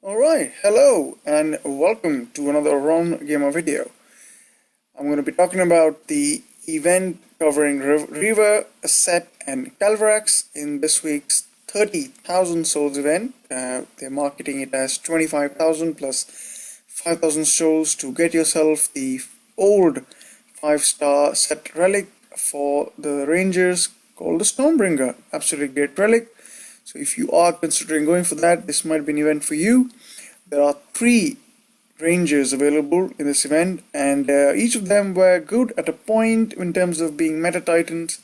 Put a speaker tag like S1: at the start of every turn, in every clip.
S1: Alright, hello and welcome to another Ron Gamer video. I'm going to be talking about the event covering Reaver, Aset and Calvarax in this week's 30,000 souls event. They're marketing it as 25,000 plus 5,000 souls to get yourself the old 5-star set relic for the Rangers called the Stormbringer. Absolutely great relic. So if you are considering going for that, this might be an event for you. There are 3 Rangers available in this event, and each of them were good at a point in terms of being meta titans,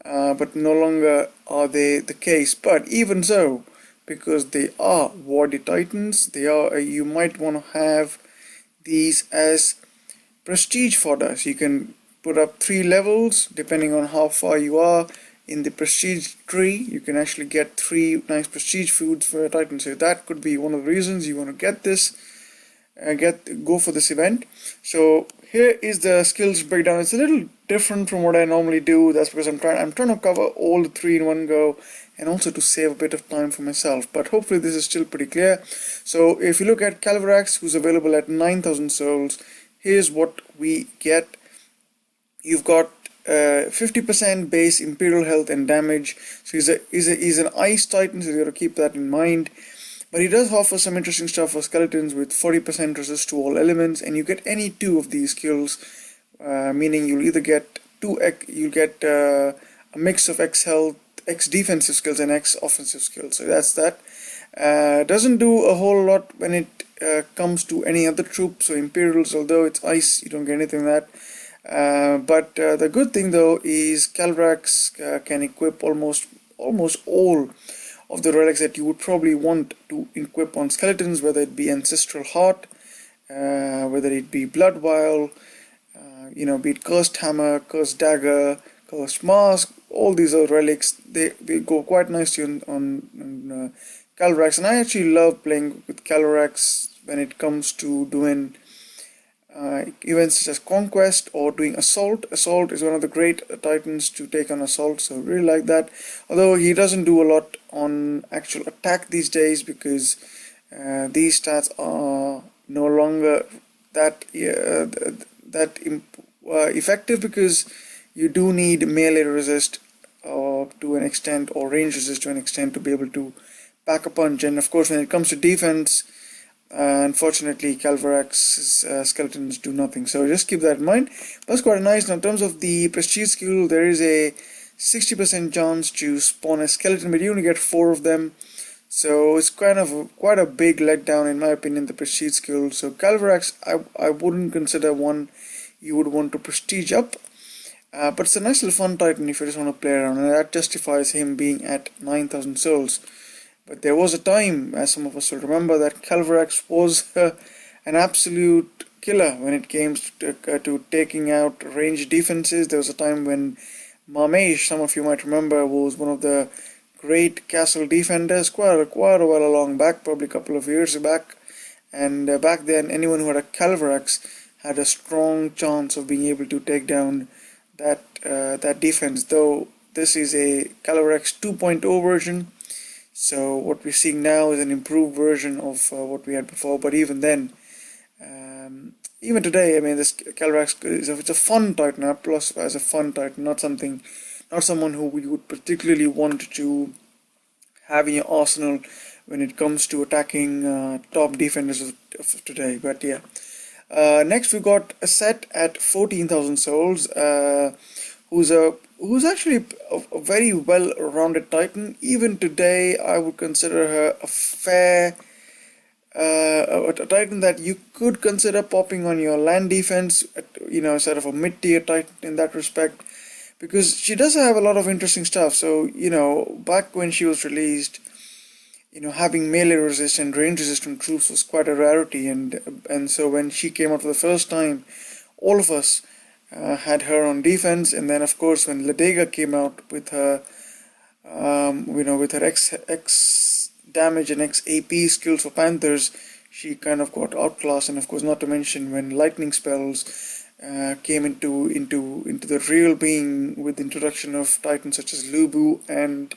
S1: but no longer are they the case. But even so, because they are wardy titans, they are you might want to have these as prestige fodder. So you can put up 3 levels depending on how far you are in the prestige tree. You can actually get 3 nice prestige foods for a titan. So that could be one of the reasons you want to get this, go for this event. So here is the skills breakdown. It's a little different from what I normally do. That's because I'm trying to cover all the 3 in one go, and also to save a bit of time for myself. But hopefully this is still pretty clear. So if you look at Calverax, who's available at 9,000 souls, here's what we get. You've got 50% base imperial health and damage. So he's an ice titan, so you got to keep that in mind. But he does offer some interesting stuff for skeletons with 40% resist to all elements, and you get any 2 of these skills, meaning you'll either get a mix of X health, X defensive skills, and X offensive skills. So that's that. Doesn't do a whole lot when it comes to any other troop. So Imperials, although it's ice, you don't get anything like that. But the good thing though is Calvarax can equip almost all of the relics that you would probably want to equip on skeletons, whether it be Ancestral Heart, whether it be Blood Vial, be it Cursed Hammer, Cursed Dagger, Cursed Mask. All these are relics. They go quite nicely on Calvarax, and I actually love playing with Calvarax when it comes to doing events such as Conquest or doing Assault. Assault is one of the great titans to take on Assault, so really like that. Although he doesn't do a lot on actual attack these days, because these stats are no longer that effective, because you do need melee resist to an extent, or range resist to an extent, to be able to pack a punch. And of course when it comes to defense, unfortunately Calvarax's skeletons do nothing, so just keep that in mind. That's quite nice. Now in terms of the prestige skill, there is a 60% chance to spawn a skeleton, but you only get 4 of them, so it's quite a big letdown in my opinion, the prestige skill. So Calvarax, I wouldn't consider one you would want to prestige up, but it's a nice little fun titan if you just want to play around, and that justifies him being at 9,000 souls. But there was a time, as some of us will remember, that Calvarax was an absolute killer when it came to taking out ranged defenses. There was a time when Mamesh, some of you might remember, was one of the great castle defenders quite a while along back, probably a couple of years back. And back then, anyone who had a Calvarax had a strong chance of being able to take down that defense. Though this is a Calvarax 2.0 version. So what we're seeing now is an improved version of what we had before. But even then, even today, I mean, this Calvarax it's a fun titan. Plus, as a fun titan, not someone who you would particularly want to have in your arsenal when it comes to attacking top defenders of today. But yeah, next we got Aset at 14,000 souls, who's actually a very well-rounded titan. Even today, I would consider her a titan that you could consider popping on your land defense, sort of a mid-tier titan in that respect, because she does have a lot of interesting stuff. So, back when she was released, having melee resist and range resistant troops was quite a rarity, and so when she came out for the first time, all of us had her on defense. And then of course when Ladega came out with her with her X damage and X AP skills for Panthers, she kind of got outclassed. And of course, not to mention when lightning spells came into the real being with the introduction of titans such as Lubu and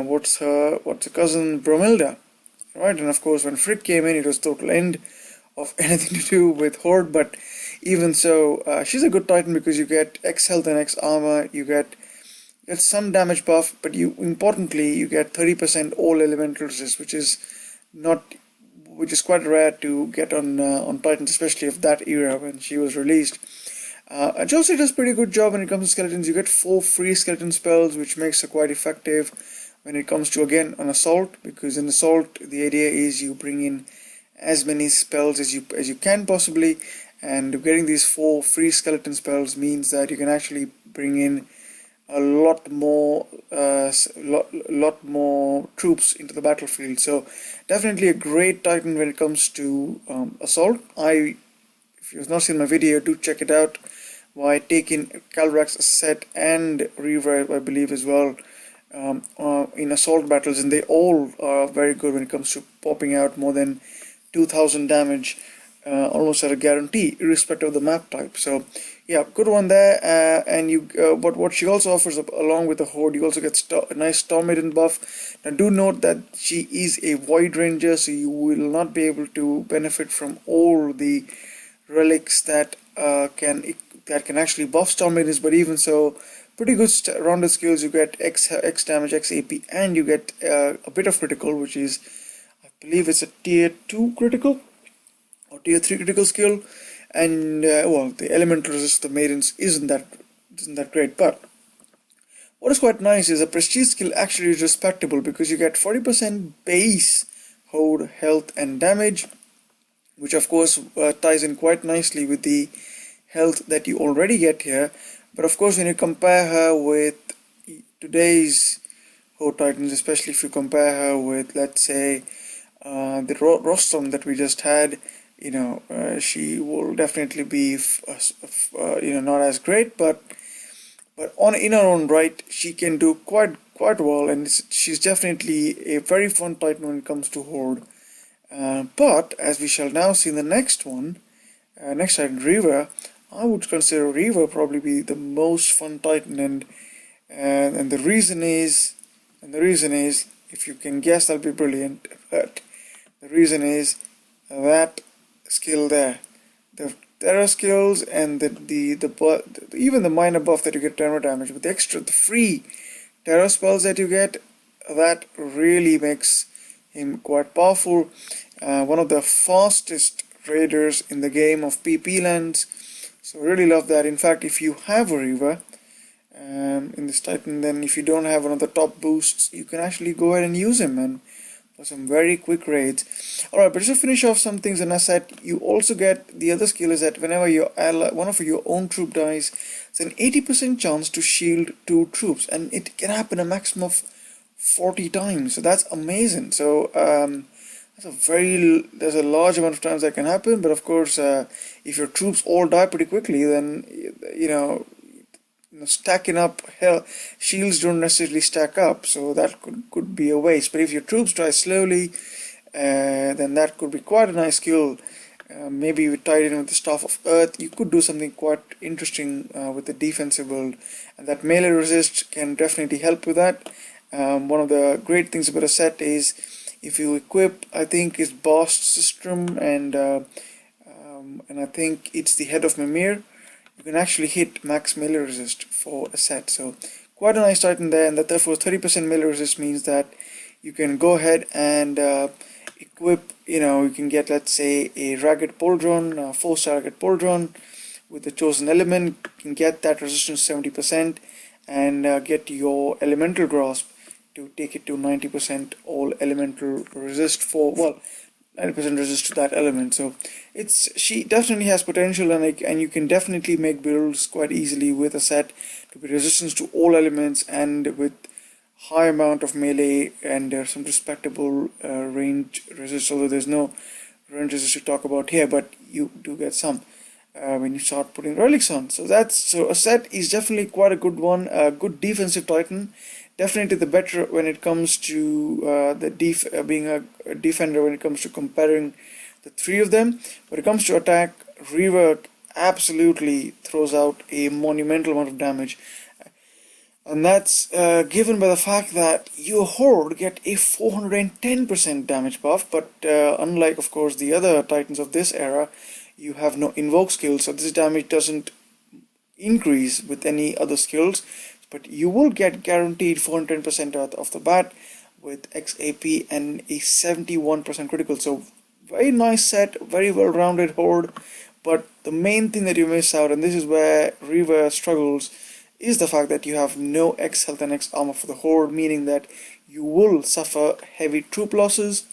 S1: what's her cousin Bromilda. right? And of course, when Frick came in, it was total end of anything to do with Horde. But even so, she's a good Titan because you get X health and X armor. You get some damage buff, but importantly you get 30% all elemental resist, which is quite rare to get on Titans, especially of that era when she was released. And she also does a pretty good job when it comes to skeletons. You get 4 free skeleton spells, which makes her quite effective when it comes to, again, an assault, because in assault the idea is you bring in as many spells as you can possibly, and getting these 4 free skeleton spells means that you can actually bring in a lot more troops into the battlefield. So definitely a great Titan when it comes to assault. If you've not seen my video, do check it out. I take in Calvarax, Aset, and Reaver, I believe, as well, in assault battles, and they all are very good when it comes to popping out more than 2000 damage, almost at a guarantee, irrespective of the map type. So yeah, good one there. And but what she also offers along with the Horde, you also get a nice Storm Maiden buff. Now do note that she is a Void Ranger, so you will not be able to benefit from all the relics that can actually buff Storm Maidens. But even so, pretty good rounded skills. You get X damage, X AP, and you get a bit of critical, which is, I believe it's a tier 2 critical or tier 3 critical skill. And well, the elemental resist of the maidens isn't that great, but what is quite nice is a prestige skill actually is respectable, because you get 40% base hold health and damage, which of course ties in quite nicely with the health that you already get here. But of course, when you compare her with today's Horde Titans, especially if you compare her with, let's say, the rostrum that we just had, she will definitely be not as great, but in her own right she can do quite well, and she's definitely a very fun Titan when it comes to Horde. But as we shall now see in the next one, next Titan, Reaver, I would consider Reaver probably be the most fun Titan, and the reason is, if you can guess, that'll be brilliant. But the reason is that skill there, the terror skills, and even the minor buff that you get terror damage, with the free terror spells that you get, that really makes him quite powerful. One of the fastest raiders in the game of PP lands, so really love that. In fact, if you have a Reaver in this Titan, then if you don't have one of the top boosts, you can actually go ahead and use him and for some very quick raids. Alright, but just to finish off some things in Aset, you also get the other skill is that whenever one of your own troop dies, it's an 80% chance to shield 2 troops, and it can happen a maximum of 40 times. So that's amazing. So there's a large amount of times that can happen. But of course, if your troops all die pretty quickly, then stacking up shields don't necessarily stack up, so that could be a waste. But if your troops die slowly, then that could be quite a nice skill. Maybe you tied in with the Staff of Earth, you could do something quite interesting with the defensive build, and that melee resist can definitely help with that. One of the great things about Aset is if you equip, I think it's Bast System, and I think it's the Head of Mimir, you can actually hit max melee resist for Aset. So quite a nice Titan there, and that therefore 30% melee resist means that you can go ahead and equip, you can get, let's say, a Ragged Pauldron, 4-star Ragged Pauldron with the chosen element. You can get that resistance 70% and get your Elemental Grasp to take it to 90% all elemental resist for, well, 90% resist to that element. So she definitely has potential, and you can definitely make builds quite easily with Aset to be resistance to all elements and with high amount of melee and some respectable range resist, although there's no range resist to talk about here, but you do get some when you start putting relics on. So Aset is definitely quite a good one, a good defensive Titan. Definitely the better when it comes to being a defender when it comes to comparing the 3 of them. When it comes to attack, Reaver absolutely throws out a monumental amount of damage. And that's given by the fact that your horde get a 410% damage buff, but unlike, of course, the other titans of this era, you have no invoke skills, so this damage doesn't increase with any other skills, but you will get guaranteed 410% off the bat with XAP and a 71% critical. So very nice set, very well-rounded horde, but the main thing that you miss out, and this is where Reaver struggles, is the fact that you have no X health and X armor for the horde, meaning that you will suffer heavy troop losses.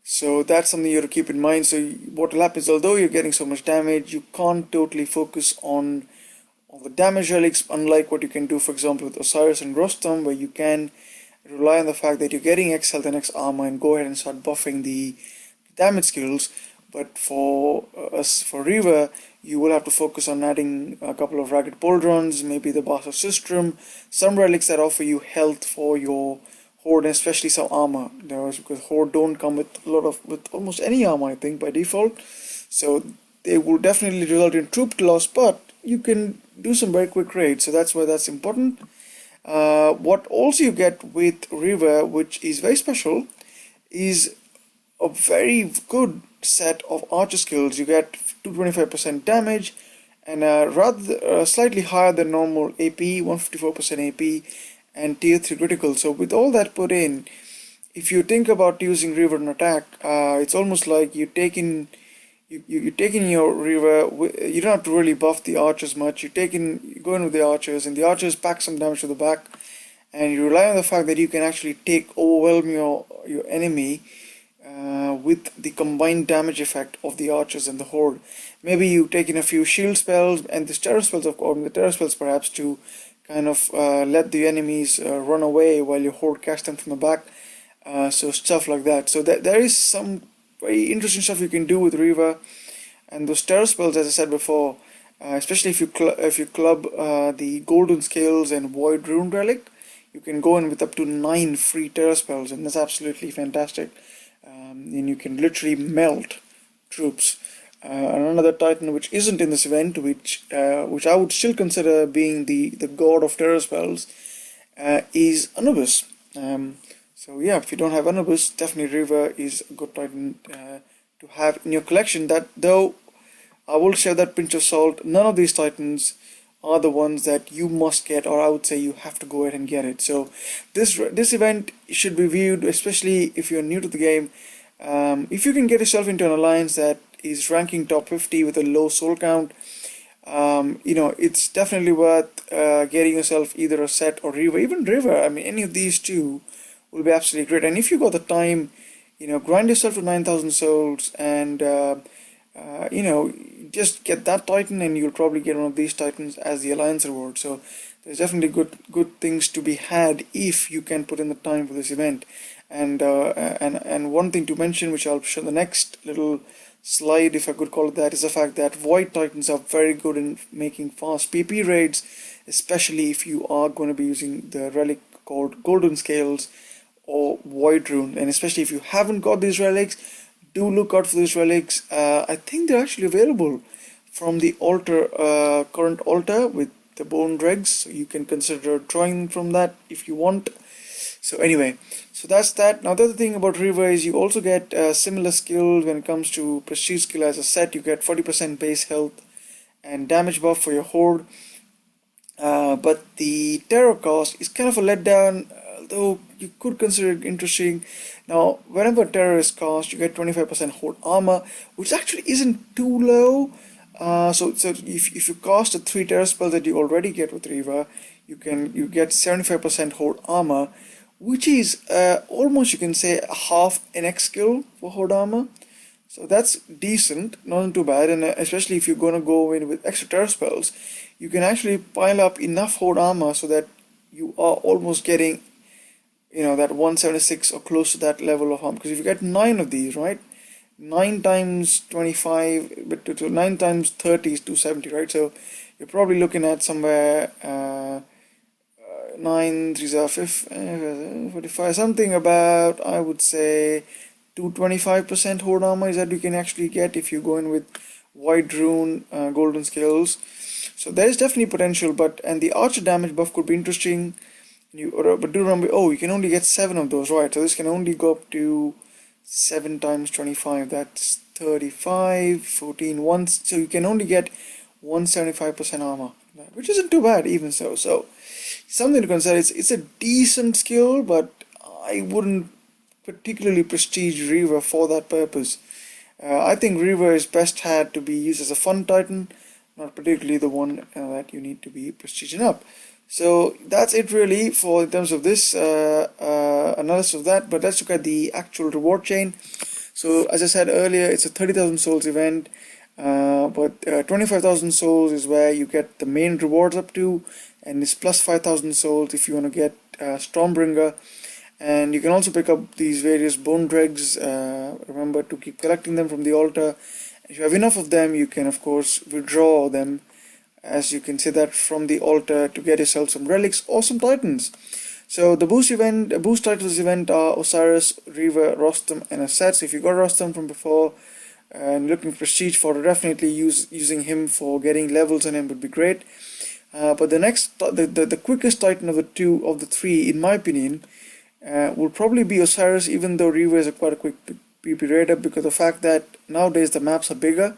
S1: So that's something you have to keep in mind. So what will happen is, although you're getting so much damage, you can't totally focus on the damage relics, unlike what you can do, for example, with Osiris and Rostam, where you can rely on the fact that you're getting X health and X armor and go ahead and start buffing the damage skills. But for Reaver, you will have to focus on adding a couple of Ragged Pauldrons, maybe the Bastard Sistrum, some relics that offer you health for your horde, and especially some armor. Because horde don't come with almost any armor, I think, by default. So they will definitely result in troop loss, but you can do some very quick raids. So that's why that's important. What also you get with Reaver, which is very special, is a very good set of archer skills. You get 225% damage and slightly higher than normal AP, 154% AP, and tier 3 critical. So with all that put in, if you think about using Reaver in attack, it's almost like you're taking your Reaver. You don't have to really buff the archers much. You go in with the archers, and the archers pack some damage to the back, and you rely on the fact that you can actually overwhelm your enemy with the combined damage effect of the archers and the horde. Maybe you take in a few shield spells and the terror spells, of course, the terror spells perhaps, to kind of let the enemies run away while your horde catch them from the back. So stuff like that. So there is some very interesting stuff you can do with Reaver, and those terror spells, as I said before, especially if you club the Golden Scales and Void Rune Relic, you can go in with up to 9 free terror spells, and that's absolutely fantastic. And you can literally melt troops. And another titan which isn't in this event, which I would still consider being the god of terror spells, is Anubis. So yeah, if you don't have Anubis, definitely Reaver is a good titan to have in your collection. That, though, I will share that pinch of salt, none of these titans are the ones that you must get, or I would say you have to go ahead and get it. So this event should be viewed, especially if you're new to the game. If you can get yourself into an alliance that is ranking top 50 with a low soul count, it's definitely worth getting yourself either a Set or Reaver. Even Reaver, I mean, any of these two will be absolutely great. And if you got the time, grind yourself to 9,000 souls and just get that titan, and you'll probably get one of these titans as the alliance reward. So there's definitely good things to be had if you can put in the time for this event. And one thing to mention, which I'll show the next little slide, if I could call it that, is the fact that Void Titans are very good in making fast PP raids, especially if you are going to be using the relic called Golden Scales or Void Rune. And especially if you haven't got these relics, do look out for these relics. I think they're actually available from the altar, current altar with the bone dregs, so you can consider drawing from that if you want. So anyway, so that's that. Now the other thing about Reaver is you also get similar skills when it comes to prestige skill as a Set. You get 40% base health and damage buff for your horde, but the terror cost is kind of a letdown, although you could consider it interesting. Now whenever terror is cast, you get 25% horde armor, which actually isn't too low. So if you cast the 3 terror spells that you already get with Reaver, you get 75% horde armor, which is almost, you can say, half an X skill for horde armor. So that's decent, not too bad. And especially if you're going to go in with extra terror spells, you can actually pile up enough horde armor so that you are almost getting that 176 or close to that level of armor. Because if you get 9 of these, right, 9 times 25, but 9 times 30 is 270, right? So you're probably looking at somewhere 9 3s are 45, something about, I would say, 225% horde armor is that you can actually get if you go in with Void Rune Golden Scales. So there is definitely potential, and the archer damage buff could be interesting. But do remember, oh, you can only get 7 of those, right? So this can only go up to 7 times 25, that's 35, 14, once. So you can only get 175% armor, which isn't too bad even so. So something to consider. It's a decent skill, but I wouldn't particularly prestige Reaver for that purpose. I think Reaver is best had to be used as a fun titan, not particularly the one that you need to be prestiging up. So that's it really for in terms of this analysis of that. But let's look at the actual reward chain. So as I said earlier, it's a 30,000 souls event, but 25,000 souls is where you get the main rewards up to, and it's plus 5,000 souls if you want to get Stormbringer. And you can also pick up these various bone dregs. Remember to keep collecting them from the altar. If you have enough of them, you can of course withdraw them, as you can see that from the altar, to get yourself some relics or some titans. So the boost titles event are Osiris, Reaver, Rostam, and Aset. So if you got Rostam from before and looking for prestige for, definitely using him for getting levels on him would be great. But the quickest titan of the three, in my opinion, will probably be Osiris, even though Reaver is quite a quick PP raider, because of the fact that nowadays the maps are bigger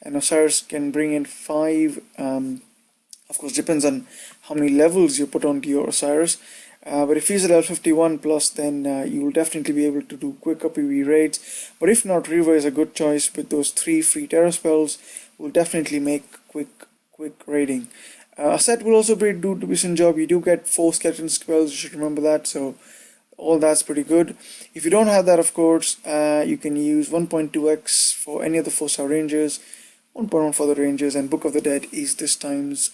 S1: and Osiris can bring in 5, of course depends on how many levels you put onto your Osiris, but if he's at level 51 plus, then you will definitely be able to do quicker PV raids. But if not, Reaver is a good choice with those 3 free terror spells, will definitely make quick raiding. Aset will also do a decent job. You do get 4 skeleton spells, you should remember that, so all that's pretty good. If you don't have that, of course, you can use 1.2x for any of the 4-star rangers, 1.1 for the rangers, and Book of the Dead is this time's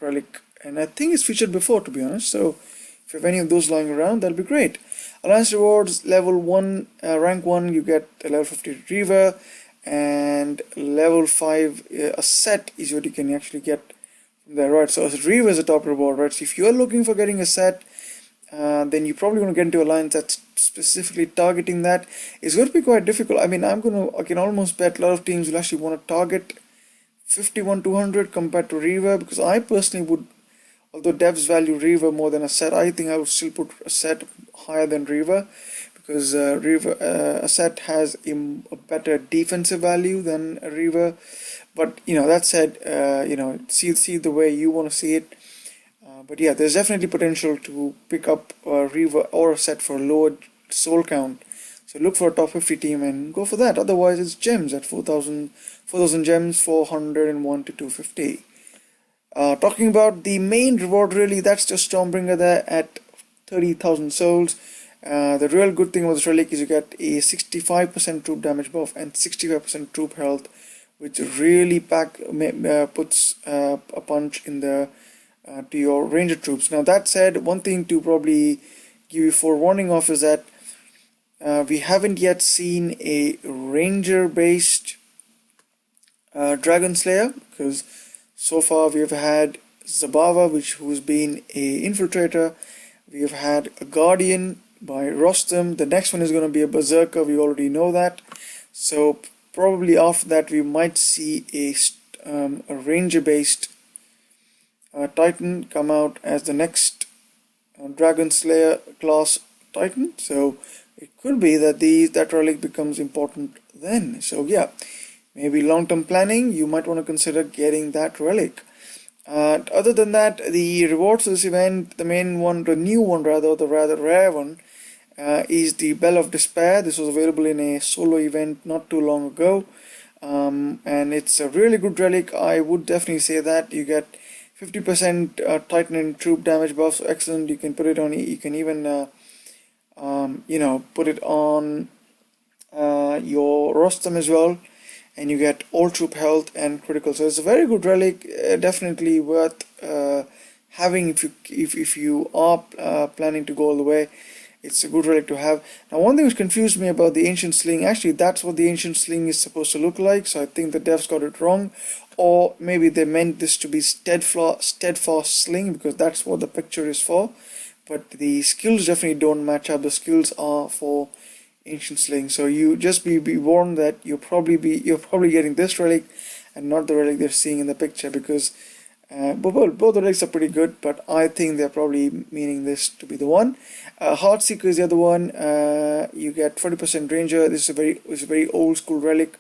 S1: relic, and I think it's featured before, to be honest. So if you have any of those lying around, that'll be great. Alliance rewards, level 1, rank 1, you get a level 50 Reaver, and level 5 Aset is what you can actually get from there, right? So Reaver is a top reward, right? So if you're looking for getting a set, then you're probably going to get into a alliance that's specifically targeting that. It's going to be quite difficult. I mean, I can almost bet a lot of teams will actually want to target 51-200 compared to Reaver, because I personally would, although devs value Reaver more than Aset, I think I would still put Aset higher than Reaver, because Aset has a better defensive value than Reaver. But that said, see the way you want to see it. But yeah, there's definitely potential to pick up a Reaver or a set for a lower soul count. So look for a top 50 team and go for that. Otherwise, it's gems at 4,000 gems, 401 to 250. Talking about the main reward, really, that's just Stormbringer there at 30,000 souls. The real good thing about this relic is you get a 65% troop damage buff and 65% troop health, which really puts a punch in the to your ranger troops. Now that said, one thing to probably give you forewarning of is that we haven't yet seen a ranger based dragon slayer, because so far we have had Zabava, who's been a infiltrator. We have had a guardian by Rostam. The next one is going to be a berserker, we already know that. So probably after that we might see a ranger based Titan come out as the next Dragon Slayer class Titan. So it could be that that relic becomes important then. So yeah, maybe long-term planning, you might want to consider getting that relic. Other than that, the rewards for this event, the main one, the new one rather, the rather rare one, is the Bell of Despair. This was available in a solo event not too long ago, and it's a really good relic. I would definitely say that you get 50% Titan and troop damage buffs, so excellent. You can put it on. You can even, put it on your Rostam as well, and you get all troop health and critical. So it's a very good relic. Definitely worth having if you are planning to go all the way. It's a good relic to have. Now, one thing which confused me about the Ancient Sling, actually that's what the Ancient Sling is supposed to look like, so I think the devs got it wrong. Or maybe they meant this to be steadfast sling, because that's what the picture is for. But the skills definitely don't match up. The skills are for Ancient Sling. So you just be warned that you're probably getting this relic and not the relic they're seeing in the picture, because Both the relics are pretty good, but I think they're probably meaning this to be the one. Heartseeker is the other one. You get 40% Ranger. This is a very old school relic,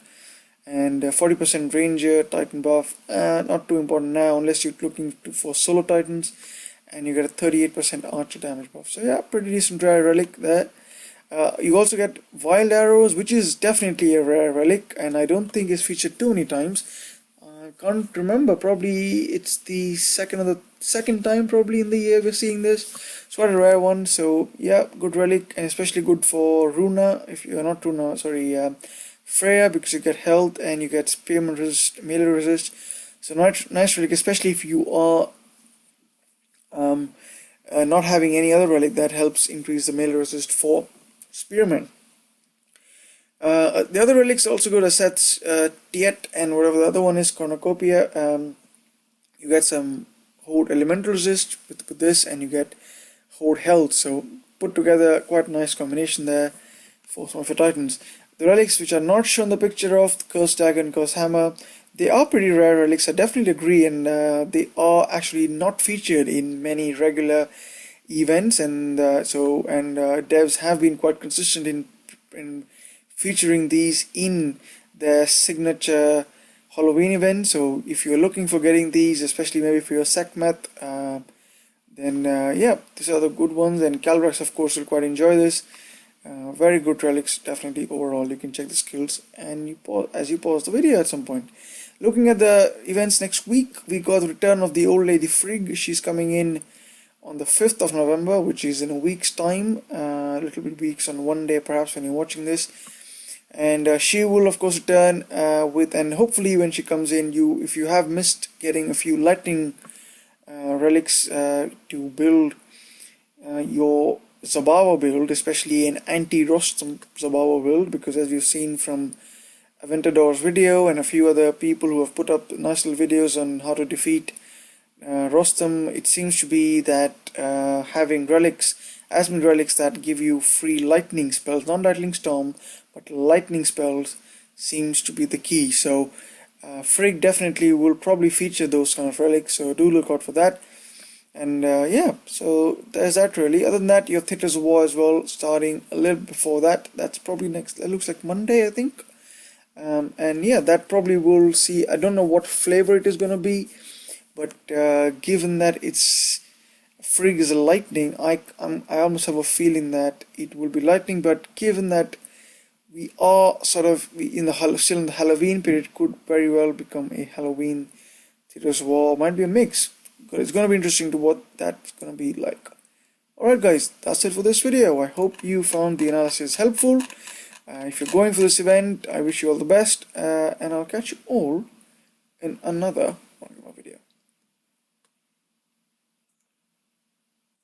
S1: and 40% Ranger Titan buff. Not too important now unless you're looking for solo Titans, and you get a 38% Archer damage buff. So yeah, pretty decent rare relic there. You also get Wild Arrows, which is definitely a rare relic, and I don't think it's featured too many times. I can't remember, probably it's the second time probably in the year we're seeing this. It's quite a rare one, so yeah, good relic, and especially good for Runa, if you're not Runa, sorry, Freya, because you get health and you get spearman resist, melee resist. So nice relic, especially if you are not having any other relic that helps increase the melee resist for spearmen. The other relics also go to Aset's Tiet and whatever the other one is, Cornucopia. You get some Horde Elemental Resist with this, and you get Horde Health. So put together quite a nice combination there for some of your Titans. The relics which are not shown the picture of, Curse Dagger and Curse Hammer, they are pretty rare relics, I definitely agree, and they are actually not featured in many regular events, and devs have been quite consistent in featuring these in their signature Halloween event. So if you're looking for getting these, especially maybe for your Sekhmet, then yeah, these are the good ones, and Calvarax of course will quite enjoy this. Very good relics, definitely overall. You can check the skills and as you pause the video at some point. Looking at the events next week, we got the return of the old lady Frigg. She's coming in on the 5th of November, which is in a week's time, a little bit weeks, on one day perhaps when you're watching this. And she will of course return and hopefully when she comes in, if you have missed getting a few lightning relics to build your Zabawa build, especially an anti-Rostam Zabawa build, because as we've seen from Aventador's video and a few other people who have put up nice little videos on how to defeat Rostam, it seems to be that having relics, Asmund relics that give you free lightning spells, not lightning storm, but lightning spells, seems to be the key. So Frigg definitely will probably feature those kind of relics, so do look out for that. And yeah, so there's that really. Other than that, you have Theatres of War as well, starting a little before that. That's probably next, it looks like Monday, I think. And yeah, that probably will see, I don't know what flavor it is going to be, but given that it's Frigg is a lightning, I almost have a feeling that it will be lightning, but given that we are sort of still in the Halloween period, could very well become a Halloween Theatres of War, might be a mix. It's going to be interesting to what that's going to be like. Alright guys, that's it for this video. I hope you found the analysis helpful. If you're going for this event, I wish you all the best, and I'll catch you all in another